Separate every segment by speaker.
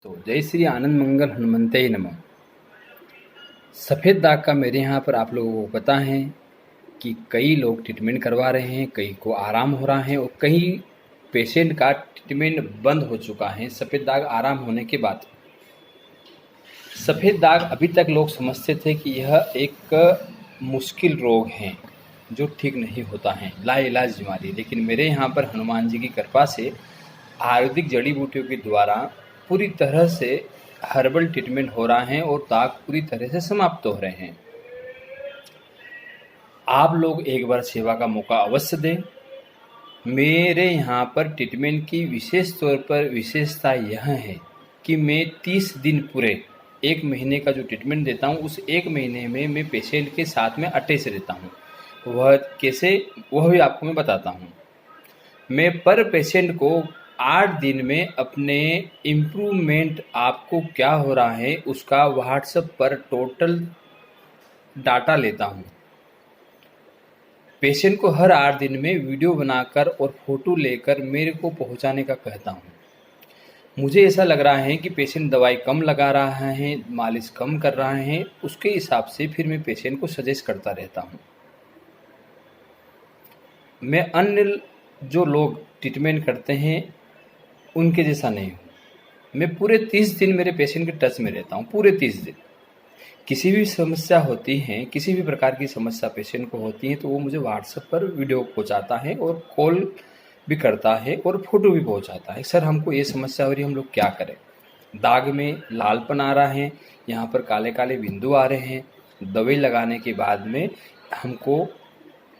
Speaker 1: तो जय श्री आनंद मंगल हनुमंते नमः। सफ़ेद दाग का मेरे यहाँ पर आप लोगों को पता है कि कई लोग ट्रीटमेंट करवा रहे हैं, कई को आराम हो रहा है और कई पेशेंट का ट्रीटमेंट बंद हो चुका है सफ़ेद दाग आराम होने के बाद। सफ़ेद दाग अभी तक लोग समझते थे कि यह एक मुश्किल रोग है जो ठीक नहीं होता है, लाइलाज बीमारी। लेकिन मेरे यहाँ पर हनुमान जी की कृपा से आयुर्वेदिक जड़ी बूटियों के द्वारा पूरी तरह से हर्बल ट्रीटमेंट हो रहा है और दाग पूरी तरह से समाप्त हो रहे हैं। आप लोग एक बार सेवा का मौका अवश्य दें। मेरे यहाँ पर ट्रीटमेंट की विशेष तौर पर विशेषता यह है कि मैं 30 दिन पूरे 1 महीने का जो ट्रीटमेंट देता हूँ, उस 1 महीने में मैं पेशेंट के साथ में अटैच रहता हूँ। वह कैसे, वह भी आपको मैं बताता हूँ। मैं पर पेशेंट को 8 दिन में अपने इम्प्रूवमेंट आपको क्या हो रहा है उसका व्हाट्सएप पर टोटल डाटा लेता हूँ। पेशेंट को हर 8 दिन में वीडियो बनाकर और फोटो लेकर मेरे को पहुँचाने का कहता हूँ। मुझे ऐसा लग रहा है कि पेशेंट दवाई कम लगा रहा है, मालिश कम कर रहा है, उसके हिसाब से फिर मैं पेशेंट को सजेस्ट करता रहता हूँ। मैं अन्य जो लोग ट्रीटमेंट करते हैं उनके जैसा नहीं हूँ। मैं पूरे 30 दिन मेरे पेशेंट के टच में रहता हूँ, पूरे 30 दिन। किसी भी समस्या होती है, किसी भी प्रकार की समस्या पेशेंट को होती है तो वो मुझे व्हाट्सएप पर वीडियो पहुँचाता है और कॉल भी करता है और फोटो भी पहुँचाता है। सर हमको ये समस्या हो रही है, हम लोग क्या करें? दाग में लालपन आ रहा है, यहाँ पर काले काले बिंदु आ रहे हैं, दवाई लगाने के बाद में हमको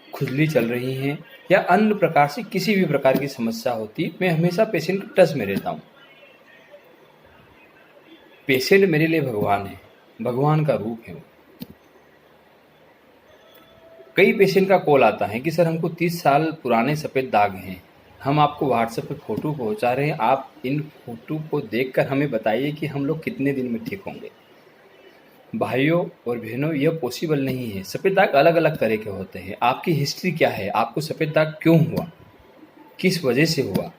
Speaker 1: खुजली चल रही है या अन्य प्रकार से किसी भी प्रकार की समस्या होती, मैं हमेशा पेशेंट के टच में रहता हूँ। पेशेंट मेरे लिए भगवान है, भगवान का रूप है वो। कई पेशेंट का कॉल आता है कि सर हमको 30 साल पुराने सफ़ेद दाग हैं, हम आपको व्हाट्सएप पे फ़ोटो पहुंचा रहे हैं, आप इन फ़ोटो को देखकर हमें बताइए कि हम लोग कितने दिन में ठीक होंगे। भाइयों और बहनों, यह पॉसिबल नहीं है। सफ़ेद दाग अलग अलग तरह के होते हैं। आपकी हिस्ट्री क्या है, आपको सफ़ेद दाग क्यों हुआ, किस वजह से हुआ,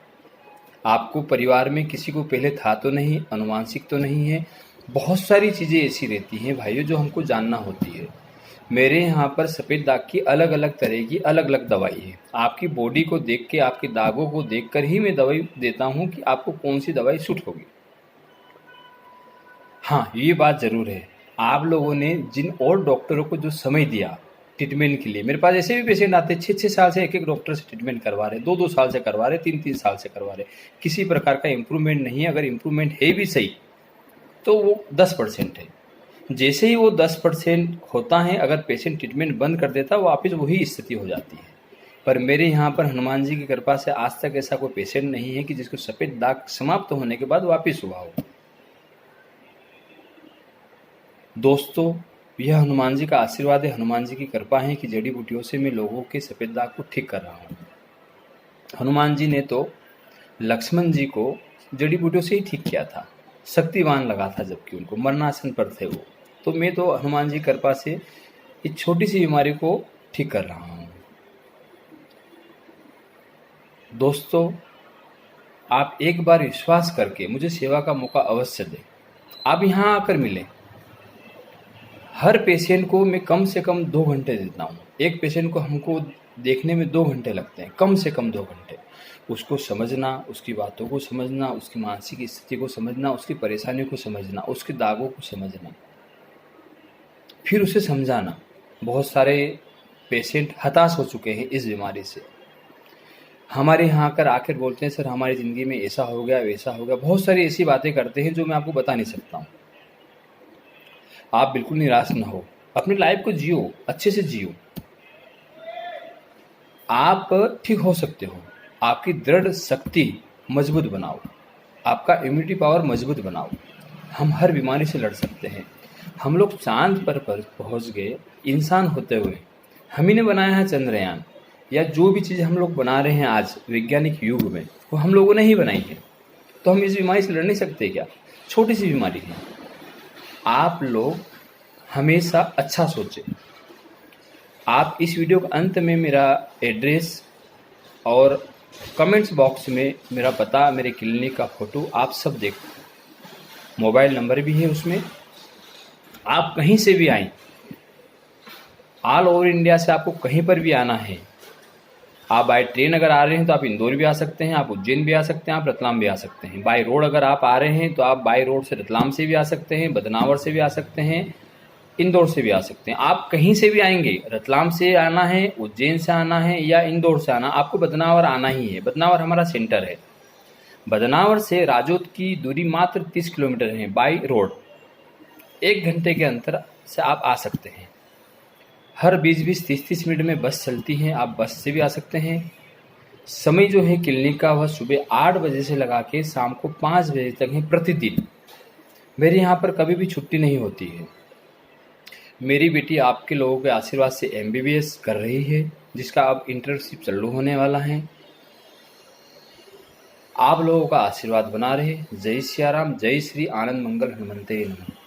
Speaker 1: आपको परिवार में किसी को पहले था तो नहीं, अनुवांशिक तो नहीं है, बहुत सारी चीज़ें ऐसी रहती हैं भाइयों जो हमको जानना होती है। मेरे यहाँ पर सफ़ेद दाग की अलग अलग तरह की अलग अलग दवाई है। आपकी बॉडी को देख के, आपके दागों को देख कर ही मैं दवाई देता हूँ कि आपको कौन सी दवाई सूट होगी। हाँ, ये बात ज़रूर है, आप लोगों ने जिन और डॉक्टरों को जो समय दिया ट्रीटमेंट के लिए, मेरे पास ऐसे भी पेशेंट आते हैं 6-6 साल से एक डॉक्टर से ट्रीटमेंट करवा रहे, 2-2 साल से करवा रहे, 3-3 साल से करवा रहे, किसी प्रकार का इम्प्रूवमेंट नहीं है। अगर इम्प्रूवमेंट है भी सही तो वो 10% है। जैसे ही वो 10% होता है, अगर पेशेंट ट्रीटमेंट बंद कर देता है, वापस वही स्थिति हो जाती है। पर मेरे यहाँ पर हनुमान जी की कृपा से आज तक ऐसा कोई पेशेंट नहीं है कि जिसको सफ़ेद दाग समाप्त होने के बाद वापस हुआ हो। दोस्तों, यह हनुमान जी का आशीर्वाद है, हनुमान जी की कृपा है कि जड़ी बूटियों से मैं लोगों के सफ़ेद दाग को ठीक कर रहा हूँ। हनुमान जी ने तो लक्ष्मण जी को जड़ी बूटियों से ही ठीक किया था, शक्तिवान लगा था जबकि उनको मरणासन पर थे वो। तो मैं तो हनुमान जी की कृपा से इस छोटी सी बीमारी को ठीक कर रहा हूँ। दोस्तों, आप एक बार विश्वास करके मुझे सेवा का मौका अवश्य दें। आप यहाँ आकर मिलें। हर पेशेंट को मैं कम से कम 2 घंटे देता हूँ। एक पेशेंट को हमको देखने में 2 घंटे लगते हैं, कम से कम 2 घंटे। उसको समझना, उसकी बातों को समझना, उसकी मानसिक स्थिति को समझना, उसकी परेशानियों को समझना, उसके दागों को समझना, फिर उसे समझाना। बहुत सारे पेशेंट हताश हो चुके हैं इस बीमारी से। हमारे यहाँ आकर बोलते हैं सर हमारी ज़िंदगी में ऐसा हो गया, वैसा हो गया। बहुत सारी ऐसी बातें करते हैं जो मैं आपको बता नहीं सकता हूँ। आप बिल्कुल निराश ना हो, अपनी लाइफ को जियो, अच्छे से जियो। आप ठीक हो सकते हो। आपकी दृढ़ शक्ति मजबूत बनाओ, आपका इम्यूनिटी पावर मजबूत बनाओ। हम हर बीमारी से लड़ सकते हैं। हम लोग चांद पर पहुंच गए इंसान होते हुए। हम ही ने बनाया है चंद्रयान, या जो भी चीज़ हम लोग बना रहे हैं आज वैज्ञानिक युग में, वो हम लोगों ने ही बनाई है। तो हम इस बीमारी से लड़ नहीं सकते क्या? छोटी सी बीमारी है। आप लोग हमेशा अच्छा सोचें। आप इस वीडियो के अंत में मेरा एड्रेस और कमेंट्स बॉक्स में मेरा पता, मेरे क्लिनिक का फ़ोटो आप सब देखो। मोबाइल नंबर भी है उसमें। आप कहीं से भी आएँ, ऑल ओवर इंडिया से आपको कहीं पर भी आना है, आप बाय ट्रेन अगर आ रहे हैं तो आप इंदौर भी आ सकते हैं, आप उज्जैन भी आ सकते हैं, आप रतलाम भी आ सकते हैं। बाय रोड अगर आप आ रहे हैं तो आप बाय रोड से रतलाम से भी आ सकते हैं, बदनावर से भी आ सकते हैं, इंदौर से भी आ सकते हैं। आप कहीं से भी आएंगे, रतलाम से आना है, उज्जैन से आना है या इंदौर से आना, आपको बदनावर आना ही है। बदनावर हमारा सेंटर है। बदनावर से राजोद की दूरी मात्र 30 किलोमीटर है बाय रोड। 1 घंटे के अंतर से आप आ सकते हैं। हर 20-20, 30-30 मिनट में बस चलती हैं, आप बस से भी आ सकते हैं। समय जो है क्लिनिक का वह सुबह 8 बजे से लगा के शाम को 5 बजे तक है प्रतिदिन। मेरे यहाँ पर कभी भी छुट्टी नहीं होती है। मेरी बेटी आपके लोगों के आशीर्वाद से MBBS कर रही है, जिसका अब इंटर्नशिप चालू होने वाला है। आप लोगों का आशीर्वाद बना रहे। जय सिया राम, जय श्री आनंद मंगल हनुमंते नमः।